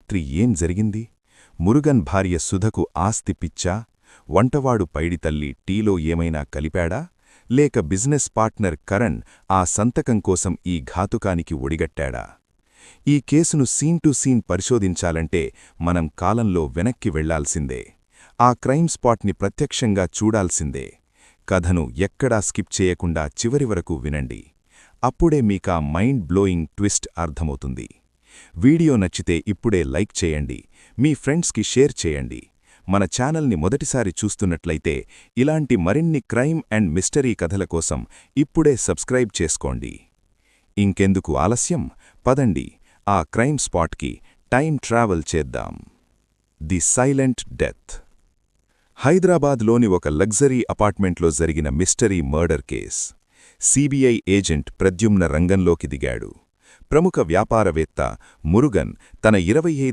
రాత్రి ఏం జరిగింది? మురుగన్ భార్య సుధకు ఆస్తి పిచ్చా? వంటవాడు పైడితల్లి టీలో ఏమైనా కలిపాడా? లేక బిజినెస్ పార్ట్నర్ కరణ్ ఆ సంతకం కోసం ఈ ఘాతుకానికి ఒడిగట్టాడా? ఈ కేసును సీన్ టు సీన్ పరిశోధించాలంటే మనం కాలంలో వెనక్కి వెళ్లాల్సిందే. ఆ క్రైమ్ స్పాట్ని ప్రత్యక్షంగా చూడాల్సిందే. కథను ఎక్కడా స్కిప్ చేయకుండా చివరి వరకు వినండి. అప్పుడే మీకా మైండ్ బ్లోయింగ్ ట్విస్ట్ అర్థమవుతుంది. వీడియో నచ్చితే ఇప్పుడే లైక్ చేయండి, మీ ఫ్రెండ్స్కి షేర్ చేయండి. మన ఛానల్ని మొదటిసారి చూస్తున్నట్లయితే ఇలాంటి మరిన్ని క్రైమ్ అండ్ మిస్టరీ కథల కోసం ఇప్పుడే సబ్స్క్రైబ్ చేసుకోండి. ఇంకెందుకు ఆలస్యం, పదండి ఆ క్రైమ్ స్పాట్కి టైం ట్రావెల్ చేద్దాం. The silent death. హైదరాబాద్లోని ఒక లగ్జరీ అపార్ట్మెంట్లో జరిగిన mystery murder case. CBI agent Pradyumna రంగంలోకి దిగాడు. ప్రముఖ వ్యాపారవేత్త మురుగన్ తన 25